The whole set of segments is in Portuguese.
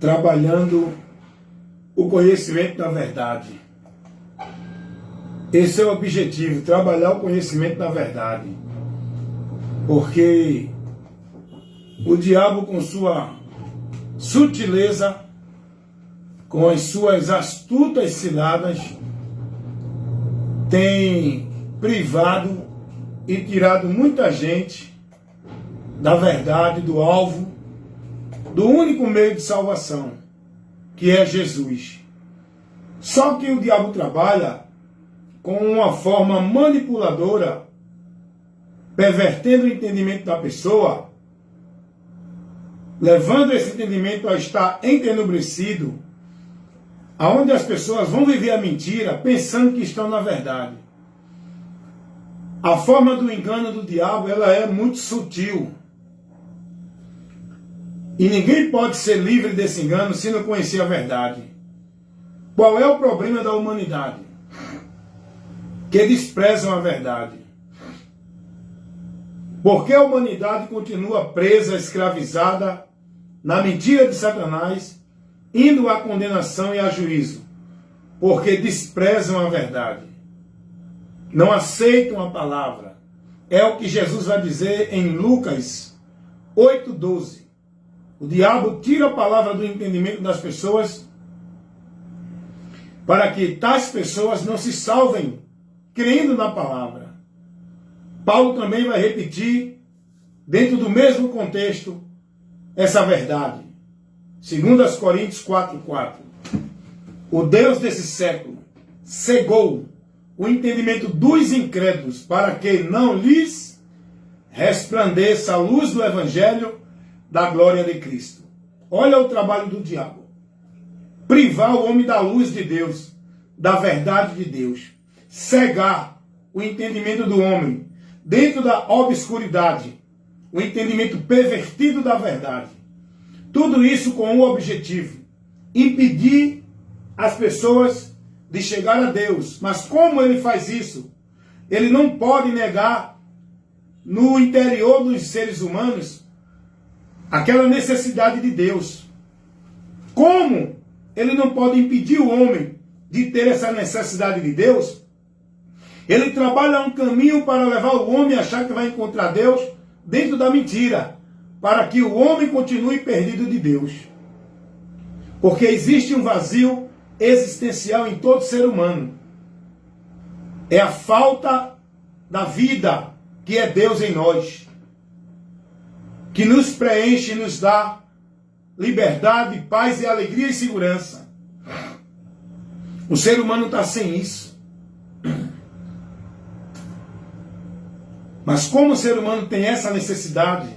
trabalhando o conhecimento da verdade. Esse é o objetivo, trabalhar o conhecimento da verdade. Porque o diabo, com sua sutileza, com as suas astutas ciladas, tem privado e tirado muita gente da verdade, do alvo, do único meio de salvação, que é Jesus. Só que o diabo trabalha com uma forma manipuladora, pervertendo o entendimento da pessoa, levando esse entendimento a estar entenebrecido, aonde as pessoas vão viver a mentira pensando que estão na verdade. A forma do engano do diabo, ela é muito sutil. E ninguém pode ser livre desse engano se não conhecer a verdade. Qual é o problema da humanidade? Que desprezam a verdade. Porque a humanidade continua presa, escravizada na mentira de Satanás, indo à condenação e a juízo, porque desprezam a verdade. Não aceitam a palavra. É o que Jesus vai dizer em Lucas 8:12. O diabo tira a palavra do entendimento das pessoas para que tais pessoas não se salvem crendo na palavra. Paulo também vai repetir, dentro do mesmo contexto, essa verdade. 2 Coríntios 4:4. O Deus desse século cegou o entendimento dos incrédulos para que não lhes resplandeça a luz do Evangelho da glória de Cristo. Olha o trabalho do diabo. Privar o homem da luz de Deus, da verdade de Deus. Cegar o entendimento do homem dentro da obscuridade, o entendimento pervertido da verdade. Tudo isso com um objetivo: impedir as pessoas de chegar a Deus. Mas como ele faz isso? Ele não pode negar no interior dos seres humanos aquela necessidade de Deus. Como ele não pode impedir o homem de ter essa necessidade de Deus? Ele trabalha um caminho para levar o homem a achar que vai encontrar Deus dentro da mentira, para que o homem continue perdido de Deus. Porque existe um vazio existencial em todo ser humano. É a falta da vida, que é Deus em nós, que nos preenche e nos dá liberdade, paz e alegria e segurança. O ser humano está sem isso. Mas como o ser humano tem essa necessidade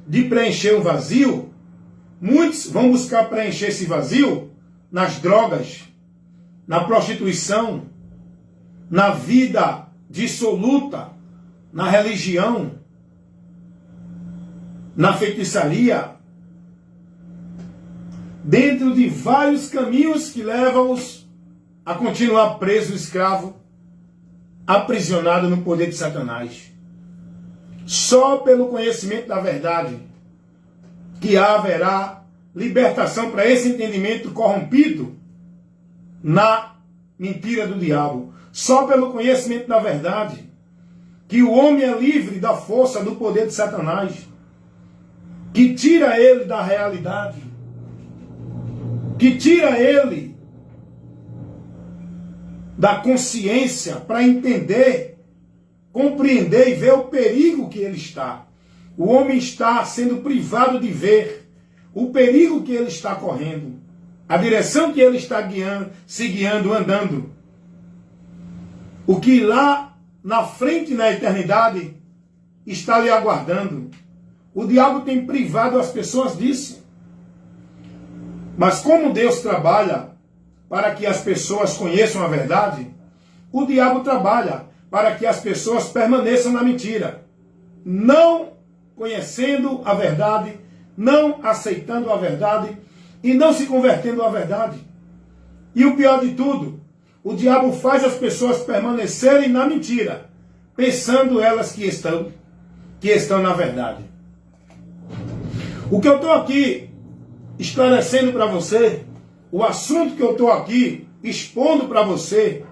de preencher um vazio, muitos vão buscar preencher esse vazio nas drogas, na prostituição, na vida dissoluta, na religião, na feitiçaria, dentro de vários caminhos que levam-os a continuar preso, escravo, aprisionado no poder de Satanás. Só pelo conhecimento da verdade que haverá libertação para esse entendimento corrompido na mentira do diabo. Só pelo conhecimento da verdade que o homem é livre da força do poder de Satanás, que tira ele da realidade, que tira ele da consciência para entender, compreender e ver o perigo que ele está. O homem está sendo privado de ver o perigo que ele está correndo, a direção que ele está se guiando, andando. O que lá na frente, na eternidade, está lhe aguardando. O diabo tem privado as pessoas disso. Mas como Deus trabalha para que as pessoas conheçam a verdade, o diabo trabalha para que as pessoas permaneçam na mentira, não conhecendo a verdade, não aceitando a verdade e não se convertendo à verdade. E o pior de tudo, o diabo faz as pessoas permanecerem na mentira, pensando elas que estão na verdade. O que eu estou aqui esclarecendo para você o assunto que eu estou aqui expondo para você.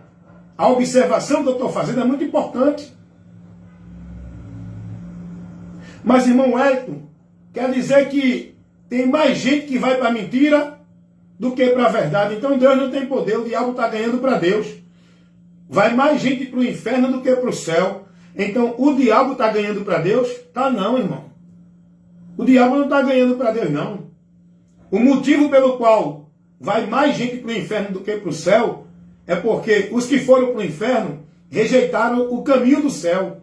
A observação que eu estou fazendo é muito importante. Mas, irmão Wellington, quer dizer que tem mais gente que vai para a mentira do que para a verdade. Então Deus não tem poder, o diabo está ganhando para Deus. Vai mais gente para o inferno do que para o céu. Então o diabo está ganhando para Deus? Tá não, irmão. O diabo não está ganhando para Deus, não. O motivo pelo qual vai mais gente para o inferno do que para o céu é porque os que foram para o inferno rejeitaram o caminho do céu.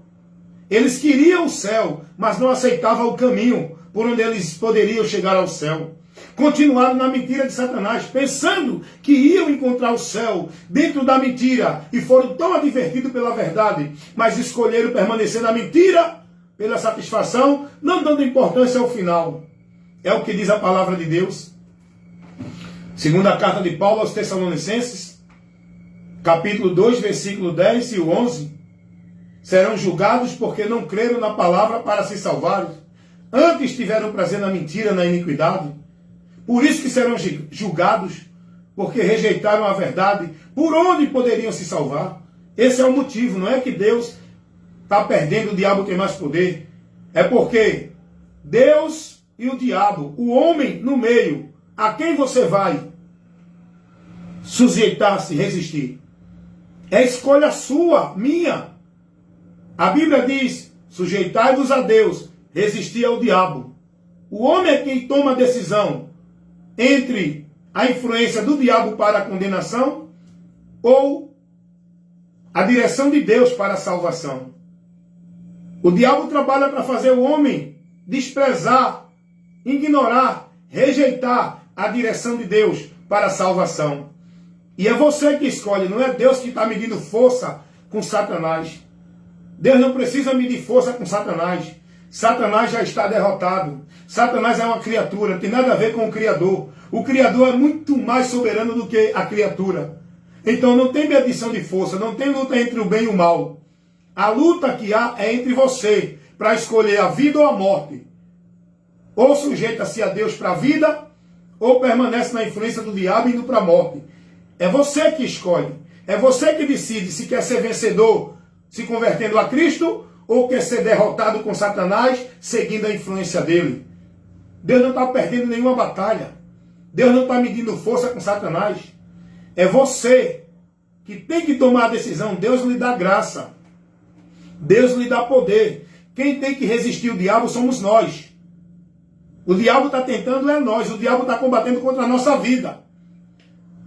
Eles queriam o céu, mas não aceitavam o caminho por onde eles poderiam chegar ao céu. Continuaram na mentira de Satanás, pensando que iam encontrar o céu dentro da mentira, e foram tão advertidos pela verdade, mas escolheram permanecer na mentira pela satisfação, não dando importância ao final. É o que diz a palavra de Deus. Segunda carta de Paulo aos Tessalonicenses, capítulo 2, versículo 10 e o 11. Serão julgados porque não creram na palavra para se salvarem. Antes tiveram prazer na mentira, na iniquidade. Por isso que serão julgados, porque rejeitaram a verdade. Por onde poderiam se salvar? Esse é o motivo. Não é que Deus está perdendo, o diabo tem mais poder. É porque Deus e o diabo, o homem no meio, a quem você vai sujeitar-se, resistir? É escolha sua, minha. A Bíblia diz, sujeitai-vos a Deus, resistir ao diabo. O homem é quem toma a decisão entre a influência do diabo para a condenação ou a direção de Deus para a salvação. O diabo trabalha para fazer o homem desprezar, ignorar, rejeitar a direção de Deus para a salvação. E é você que escolhe, não é Deus que está medindo força com Satanás. Deus não precisa medir força com Satanás. Satanás já está derrotado. Satanás é uma criatura, não tem nada a ver com o Criador. O Criador é muito mais soberano do que a criatura. Então não tem medição de força, não tem luta entre o bem e o mal. A luta que há é entre você, para escolher a vida ou a morte. Ou sujeita-se a Deus para a vida, ou permanece na influência do diabo indo para a morte. É você que escolhe. É você que decide se quer ser vencedor, se convertendo a Cristo, ou quer ser derrotado com Satanás, seguindo a influência dele. Deus não está perdendo nenhuma batalha. Deus não está medindo força com Satanás. É você que tem que tomar a decisão. Deus lhe dá graça. Deus lhe dá poder. Quem tem que resistir o diabo somos nós. O diabo está tentando é nós. O diabo está combatendo contra a nossa vida.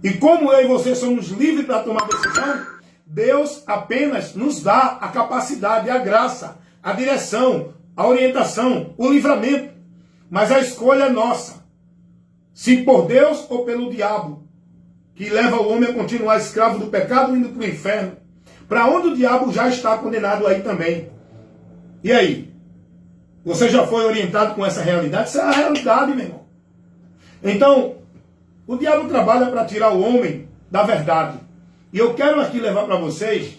E como eu e você somos livres para tomar decisão, Deus apenas nos dá a capacidade, a graça, a direção, a orientação, o livramento. Mas a escolha é nossa. Se por Deus ou pelo diabo, que leva o homem a continuar escravo do pecado indo para o inferno, para onde o diabo já está condenado aí também. E aí? Você já foi orientado com essa realidade? Isso é a realidade, meu irmão. Então, o diabo trabalha para tirar o homem da verdade. E eu quero aqui levar para vocês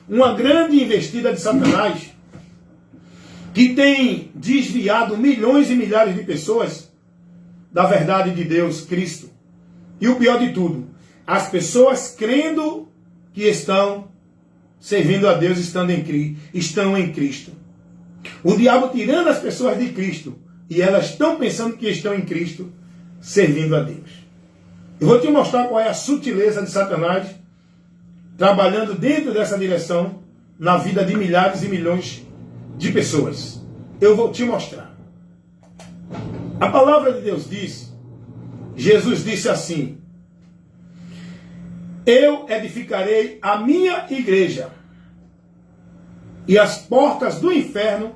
uma grande investida de Satanás que tem desviado milhões e milhares de pessoas da verdade de Deus, Cristo. E o pior de tudo, as pessoas crendo que estão servindo a Deus, estão em Cristo. O diabo tirando as pessoas de Cristo e elas estão pensando que estão em Cristo, servindo a Deus. Eu vou te mostrar qual é a sutileza de Satanás trabalhando dentro dessa direção na vida de milhares e milhões de pessoas. Eu vou te mostrar. A palavra de Deus diz, Jesus disse assim: eu edificarei a minha igreja e as portas do inferno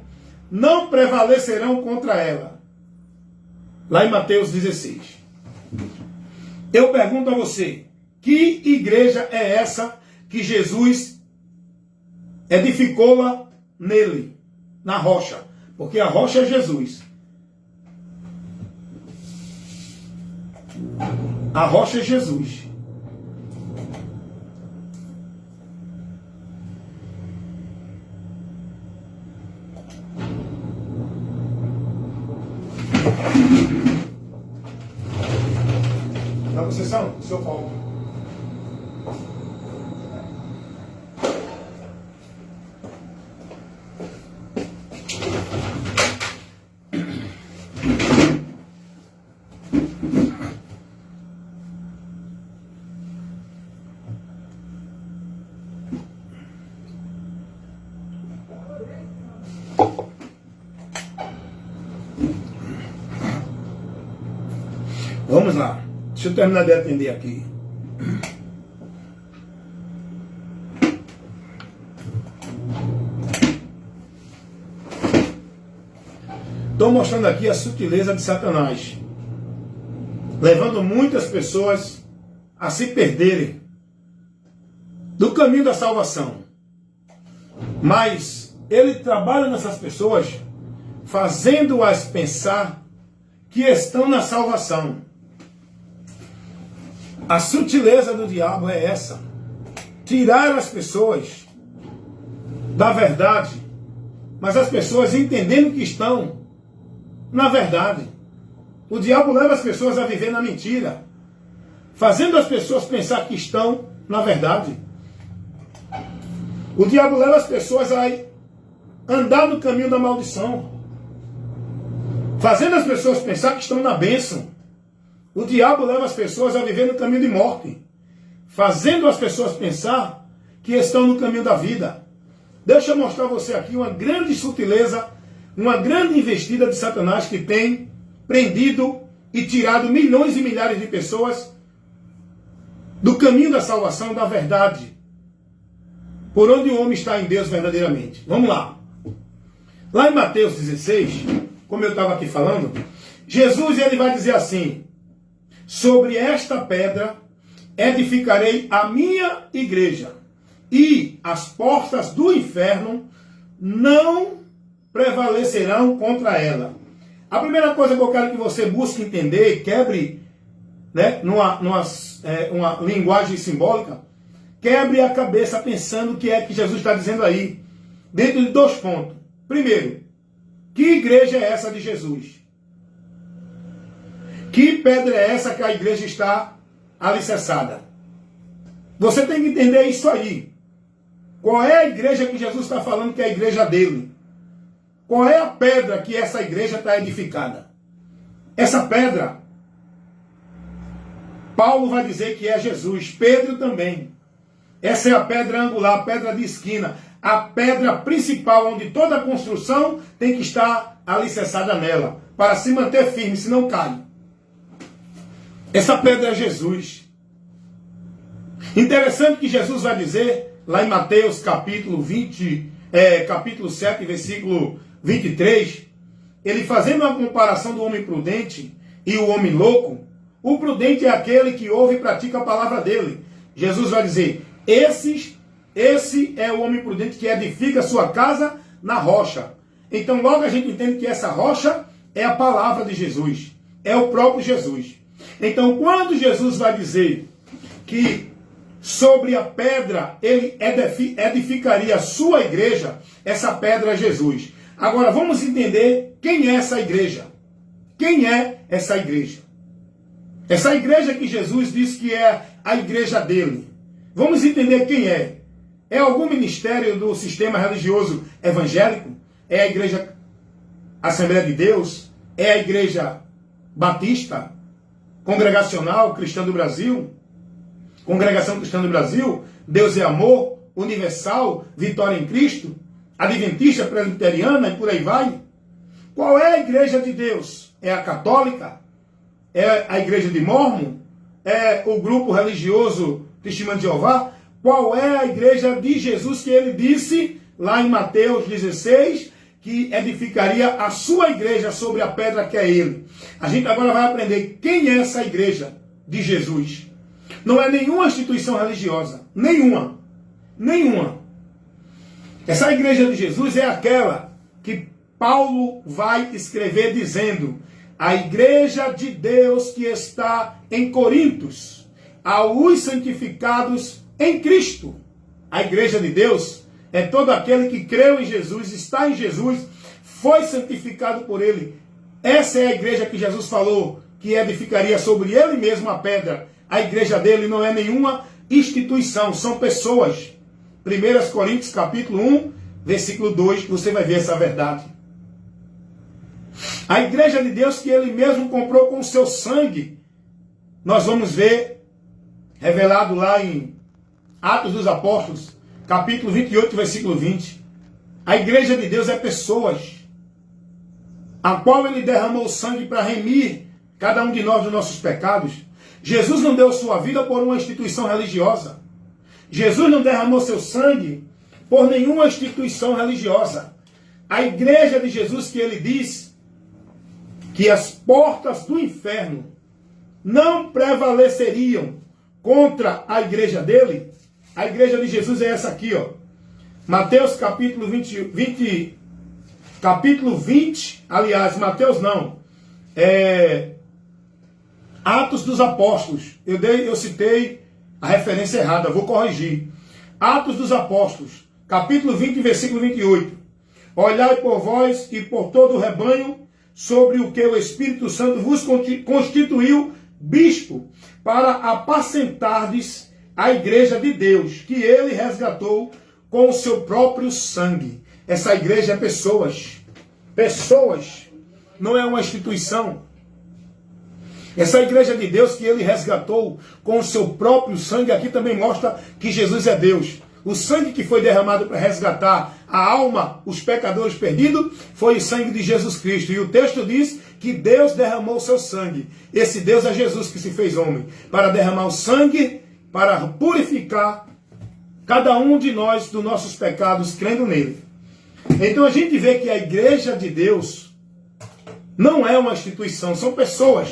não prevalecerão contra ela. Lá em Mateus 16. Eu pergunto a você, que igreja é essa que Jesus edificou-la nele, na rocha? Porque a rocha é Jesus. A rocha é Jesus. Conceição, seu Paulo. Vamos lá. Deixa eu terminar de atender aqui. Estou mostrando aqui a sutileza de Satanás, levando muitas pessoas a se perderem do caminho da salvação. Mas ele trabalha nessas pessoas, fazendo-as pensar que estão na salvação. A sutileza do diabo é essa: tirar as pessoas da verdade, mas as pessoas entendendo que estão na verdade. O diabo leva as pessoas a viver na mentira, fazendo as pessoas pensar que estão na verdade. O diabo leva as pessoas a andar no caminho da maldição, fazendo as pessoas pensar que estão na bênção. O diabo leva as pessoas a viver no caminho de morte, fazendo as pessoas pensar que estão no caminho da vida. Deixa eu mostrar a você aqui uma grande sutileza, uma grande investida de Satanás que tem prendido e tirado milhões e milhares de pessoas do caminho da salvação, da verdade, por onde o homem está em Deus verdadeiramente. Vamos lá. Lá em Mateus 16, como eu estava aqui falando, Jesus ele vai dizer assim: sobre esta pedra edificarei a minha igreja, e as portas do inferno não prevalecerão contra ela. A primeira coisa que eu quero que você busque entender e quebre, né, uma linguagem simbólica, quebre a cabeça pensando o que é que Jesus está dizendo aí, dentro de dois pontos. Primeiro, que igreja é essa de Jesus? Que pedra é essa que a igreja está alicerçada? Você tem que entender isso aí. Qual é a igreja que Jesus está falando que é a igreja dele? Qual é a pedra que essa igreja está edificada? Essa pedra, Paulo vai dizer que é Jesus, Pedro também. Essa é a pedra angular, a pedra de esquina, a pedra principal, onde toda a construção tem que estar alicerçada nela, para se manter firme, senão cai. Essa pedra é Jesus. Interessante que Jesus vai dizer, lá em Mateus capítulo 7, versículo 23, ele fazendo uma comparação do homem prudente e o homem louco. O prudente é aquele que ouve e pratica a palavra dele. Jesus vai dizer: esse é o homem prudente que edifica a sua casa na rocha. Então logo a gente entende que essa rocha é a palavra de Jesus, é o próprio Jesus. Então quando Jesus vai dizer que sobre a pedra ele edificaria a sua igreja, essa pedra é Jesus. Agora vamos entender quem é essa igreja. Quem é essa igreja? Essa igreja que Jesus disse que é a igreja dele. Vamos entender quem é. É algum ministério do sistema religioso evangélico? É a igreja Assembleia de Deus? É a igreja Batista? Congregacional Cristã do Brasil? Congregação Cristã do Brasil? Deus é Amor? Universal? Vitória em Cristo? Adventista, presbiteriana e por aí vai? Qual é a igreja de Deus? É a católica? É a igreja de Mórmon? É o grupo religioso Testemunho de Jeová? Qual é a igreja de Jesus que ele disse lá em Mateus 16 que edificaria a sua igreja sobre a pedra que é ele? A gente agora vai aprender quem é essa igreja de Jesus. Não é nenhuma instituição religiosa. Nenhuma. Essa igreja de Jesus é aquela que Paulo vai escrever dizendo: a igreja de Deus que está em Corintos, aos santificados em Cristo. A igreja de Deus é todo aquele que creu em Jesus, está em Jesus, foi santificado por ele. Essa é a igreja que Jesus falou que edificaria sobre ele mesmo a pedra, a igreja dele não é nenhuma instituição, são pessoas. 1 Coríntios capítulo 1, versículo 2, você vai ver essa verdade. A igreja de Deus que ele mesmo comprou com o seu sangue, nós vamos ver revelado lá em Atos dos Apóstolos, capítulo 28, versículo 20. A igreja de Deus é pessoas, a qual ele derramou sangue para remir cada um de nós dos nossos pecados. Jesus não deu sua vida por uma instituição religiosa. Jesus não derramou seu sangue por nenhuma instituição religiosa. A igreja de Jesus que ele diz que as portas do inferno não prevaleceriam contra a igreja dele. A igreja de Jesus é essa aqui, ó. Mateus capítulo 20, aliás, Mateus não. Atos dos Apóstolos. Eu citei a referência errada, vou corrigir. Atos dos Apóstolos, capítulo 20, versículo 28. Olhai por vós e por todo o rebanho, sobre o que o Espírito Santo vos constituiu bispo, para apacentardes a igreja de Deus, que ele resgatou com o seu próprio sangue. Essa igreja é pessoas. Pessoas. Não é uma instituição. Essa igreja de Deus que ele resgatou com o seu próprio sangue, aqui também mostra que Jesus é Deus. O sangue que foi derramado para resgatar a alma, os pecadores perdidos, foi o sangue de Jesus Cristo. E o texto diz que Deus derramou o seu sangue. Esse Deus é Jesus que se fez homem, para derramar o sangue, para purificar cada um de nós dos nossos pecados, crendo nele. Então a gente vê que a igreja de Deus não é uma instituição, são pessoas.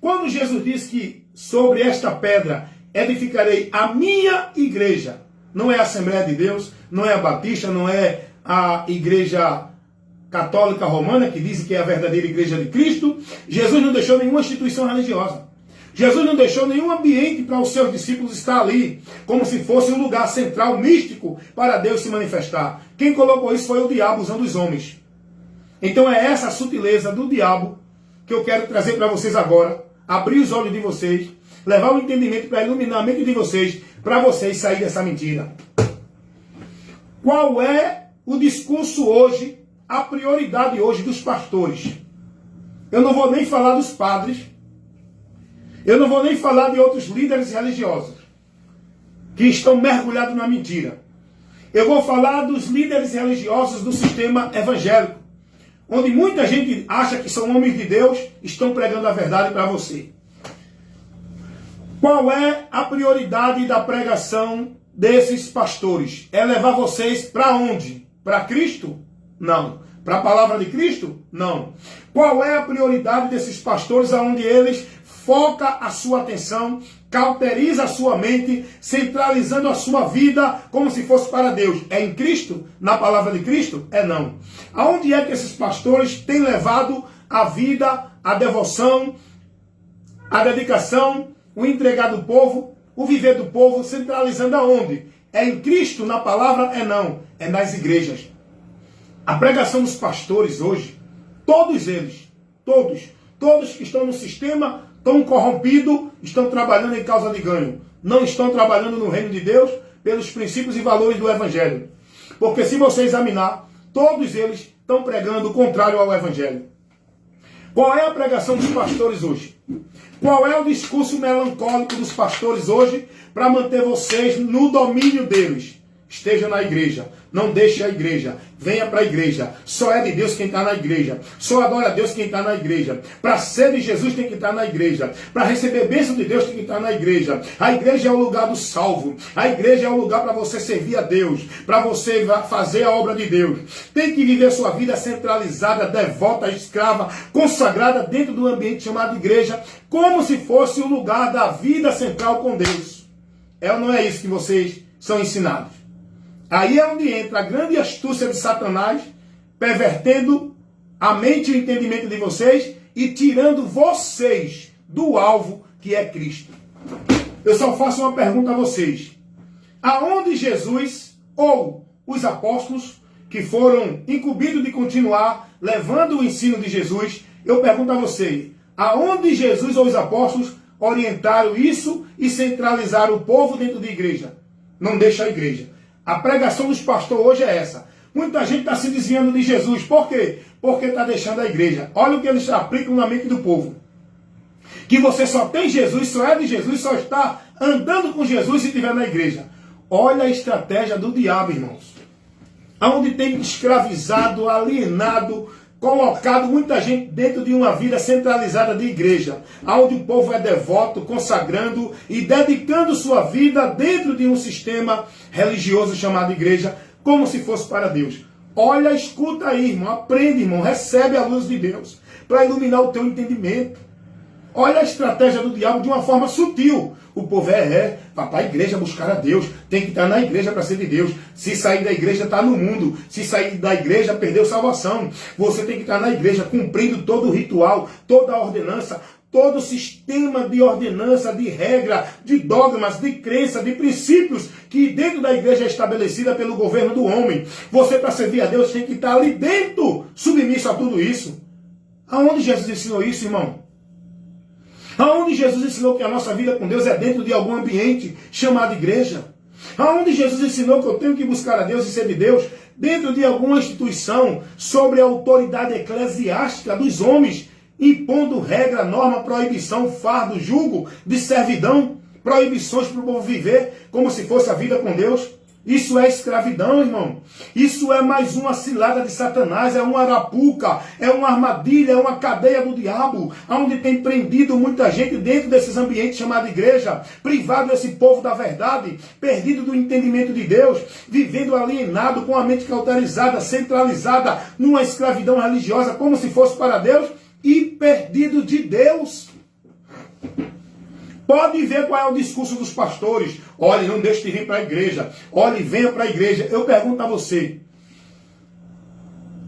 Quando Jesus diz que sobre esta pedra edificarei a minha igreja, não é a Assembleia de Deus, não é a Batista, não é a Igreja Católica Romana, que diz que é a verdadeira igreja de Cristo. Jesus não deixou nenhuma instituição religiosa. Jesus não deixou nenhum ambiente para os seus discípulos estar ali, como se fosse um lugar central, místico, para Deus se manifestar. Quem colocou isso foi o diabo usando os homens. Então é essa a sutileza do diabo que eu quero trazer para vocês agora, abrir os olhos de vocês, levar o entendimento para iluminar a mente de vocês, para vocês saírem dessa mentira. Qual é o discurso hoje, a prioridade hoje dos pastores? Eu não vou nem falar dos padres, eu não vou nem falar de outros líderes religiosos que estão mergulhados na mentira. Eu vou falar dos líderes religiosos do sistema evangélico, onde muita gente acha que são homens de Deus, estão pregando a verdade para você. Qual é a prioridade da pregação desses pastores? É levar vocês para onde? Para Cristo? Não. Para a palavra de Cristo? Não. Qual é a prioridade desses pastores aonde eles focam a sua atenção, cauteriza a sua mente, centralizando a sua vida como se fosse para Deus? É em Cristo? Na palavra de Cristo? É não. Aonde é que esses pastores têm levado a vida, a devoção, a dedicação, o entregar do povo, o viver do povo, centralizando aonde? É em Cristo, na palavra? É não. É nas igrejas. A pregação dos pastores hoje, todos eles, todos que estão no sistema, estão corrompidos, estão trabalhando em causa de ganho. Não estão trabalhando no reino de Deus pelos princípios e valores do Evangelho. Porque se você examinar, todos eles estão pregando o contrário ao Evangelho. Qual é a pregação dos pastores hoje? Qual é o discurso melancólico dos pastores hoje para manter vocês no domínio deles? Esteja na igreja, não deixe a igreja, venha para a igreja. Só é de Deus quem está na igreja, só adora a Deus quem está na igreja. Para ser de Jesus tem que estar na igreja, para receber bênção de Deus tem que estar na igreja. A igreja é o lugar do salvo, a igreja é o lugar para você servir a Deus, para você fazer a obra de Deus. Tem que viver sua vida centralizada, devota, escrava, consagrada dentro do ambiente chamado igreja, como se fosse o lugar da vida central com Deus. É ou não é isso que vocês são ensinados? Aí é onde entra a grande astúcia de Satanás, pervertendo a mente e o entendimento de vocês e tirando vocês do alvo que é Cristo. Eu só faço uma pergunta a vocês. Aonde Jesus ou os apóstolos que foram incumbidos de continuar levando o ensino de Jesus, eu pergunto a vocês, aonde Jesus ou os apóstolos orientaram isso e centralizaram o povo dentro da igreja. Não deixa a igreja. A pregação dos pastores hoje é essa. Muita gente está se desviando de Jesus. Por quê? Porque está deixando a igreja. Olha o que eles aplicam na mente do povo. Que você só tem Jesus, só é de Jesus, só está andando com Jesus se estiver na igreja. Olha a estratégia do diabo, irmãos. Onde tem escravizado, alienado, colocado muita gente dentro de uma vida centralizada de igreja. Onde o povo é devoto, consagrando e dedicando sua vida dentro de um sistema religioso chamado igreja, como se fosse para Deus. Olha, escuta aí, irmão, aprende, irmão, recebe a luz de Deus para iluminar o teu entendimento. Olha a estratégia do diabo de uma forma sutil. O povo vai para a igreja buscar a Deus, tem que estar na igreja para ser de Deus. Se sair da igreja, está no mundo. Se sair da igreja, perdeu salvação. Você tem que estar na igreja cumprindo todo o ritual, toda a ordenança, todo o sistema de ordenança, de regra, de dogmas, de crença, de princípios que dentro da igreja é estabelecida pelo governo do homem. Você, para servir a Deus, tem que estar ali dentro, submisso a tudo isso. Aonde Jesus ensinou isso, irmão? Aonde Jesus ensinou que a nossa vida com Deus é dentro de algum ambiente chamado igreja? Aonde Jesus ensinou que eu tenho que buscar a Deus e ser de Deus dentro de alguma instituição sobre a autoridade eclesiástica dos homens, impondo regra, norma, proibição, fardo, jugo de servidão, proibições para o povo viver como se fosse a vida com Deus? Isso é escravidão, irmão. Isso é mais uma cilada de Satanás, é uma arapuca, é uma armadilha, é uma cadeia do diabo, onde tem prendido muita gente dentro desses ambientes chamados igreja, privado esse povo da verdade, perdido do entendimento de Deus, vivendo alienado, com a mente cauterizada, centralizada, numa escravidão religiosa, como se fosse para Deus, e perdido de Deus. Pode ver qual é o discurso dos pastores. Olhe, não deixe de vir para a igreja. Olhe, venha para a igreja. Eu pergunto a você,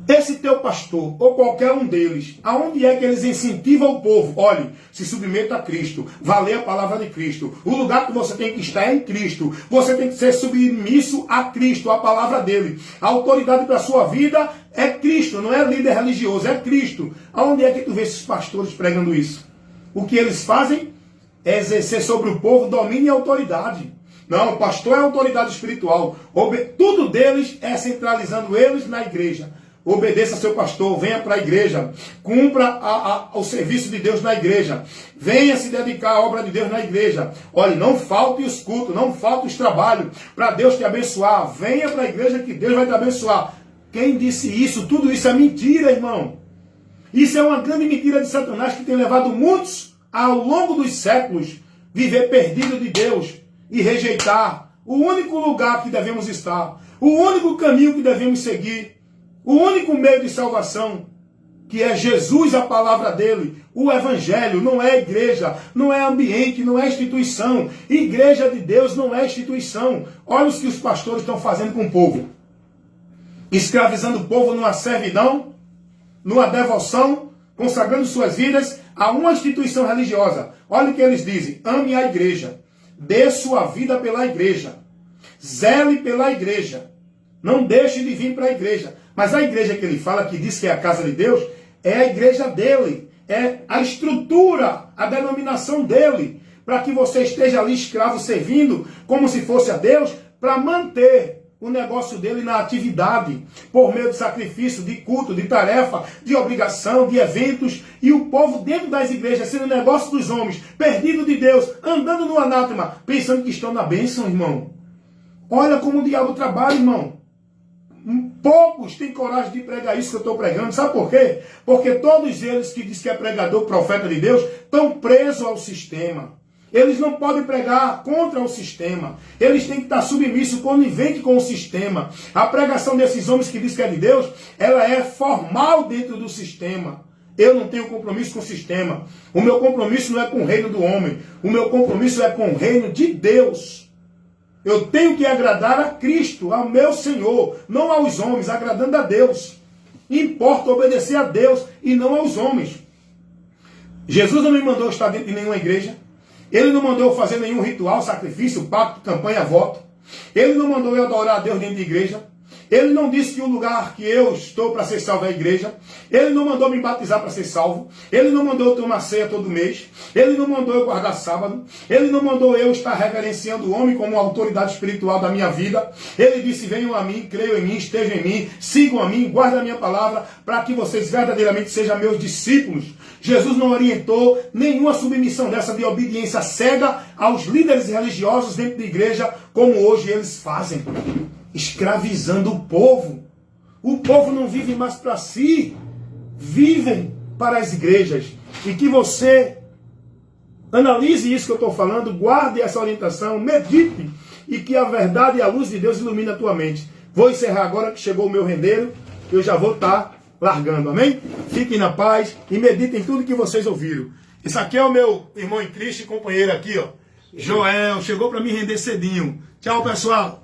esse teu pastor, ou qualquer um deles, aonde é que eles incentivam o povo? Olhe, se submeta a Cristo, vá ler a palavra de Cristo. O lugar que você tem que estar é em Cristo. Você tem que ser submisso a Cristo, a palavra dele. A autoridade para a sua vida é Cristo, não é líder religioso, é Cristo. Aonde é que tu vê esses pastores pregando isso? O que eles fazem é exercer sobre o povo domínio e autoridade. Não, o pastor é autoridade espiritual. Tudo deles é centralizando eles na igreja. Obedeça seu pastor, venha para a igreja, cumpra o serviço de Deus na igreja, venha se dedicar à obra de Deus na igreja. Olhe, não falte os cultos, não falte os trabalhos, para Deus te abençoar. Venha para a igreja que Deus vai te abençoar. Quem disse isso? Tudo isso é mentira, irmão. Isso é uma grande mentira de Satanás que tem levado muitos ao longo dos séculos, viver perdido de Deus e rejeitar o único lugar que devemos estar, o único caminho que devemos seguir, o único meio de salvação, que é Jesus, a palavra dele, o evangelho. Não é igreja, não é ambiente, não é instituição. Igreja de Deus não é instituição. Olha o que os pastores estão fazendo com o povo. Escravizando o povo numa servidão, numa devoção, consagrando suas vidas a uma instituição religiosa. Olha o que eles dizem: ame a igreja, dê sua vida pela igreja, zele pela igreja, não deixe de vir para a igreja. Mas a igreja que ele fala, que diz que é a casa de Deus, é a igreja dele, é a estrutura, a denominação dele, para que você esteja ali escravo servindo como se fosse a Deus, para manter o negócio dele na atividade, por meio de sacrifício, de culto, de tarefa, de obrigação, de eventos, e o povo dentro das igrejas, sendo negócio dos homens, perdido de Deus, andando no anátema, pensando que estão na bênção, irmão. Olha como o diabo trabalha, irmão. Poucos têm coragem de pregar isso que eu estou pregando. Sabe por quê? Porque todos eles que dizem que é pregador, profeta de Deus, estão presos ao sistema. Eles não podem pregar contra o sistema. Eles têm que estar submissos, conivente com o sistema. A pregação desses homens que dizem que é de Deus, ela é formal dentro do sistema. Eu não tenho compromisso com o sistema. O meu compromisso não é com o reino do homem. O meu compromisso é com o reino de Deus. Eu tenho que agradar a Cristo, ao meu Senhor, não aos homens, agradando a Deus. Importa obedecer a Deus e não aos homens. Jesus não me mandou estar dentro de nenhuma igreja. Ele não mandou eu fazer nenhum ritual, sacrifício, pacto, campanha, voto. Ele não mandou eu adorar a Deus dentro de igreja. Ele não disse que o lugar que eu estou para ser salvo é a igreja. Ele não mandou me batizar para ser salvo. Ele não mandou eu tomar ceia todo mês. Ele não mandou eu guardar sábado. Ele não mandou eu estar reverenciando o homem como autoridade espiritual da minha vida. Ele disse, venham a mim, creiam em mim, estejam em mim, sigam a mim, guardem a minha palavra, para que vocês verdadeiramente sejam meus discípulos. Jesus não orientou nenhuma submissão dessa de obediência cega aos líderes religiosos dentro da igreja, como hoje eles fazem, escravizando o povo. O povo não vive mais para si, vivem para as igrejas. E que você analise isso que eu estou falando, guarde essa orientação, medite, e que a verdade e a luz de Deus ilumine a tua mente. Vou encerrar agora que chegou o meu rendeiro, eu já vou estar largando, amém? Fiquem na paz e meditem tudo que vocês ouviram. Esse aqui é o meu irmão em Cristo e companheiro aqui, ó, Joel, chegou para me render cedinho. Tchau, pessoal.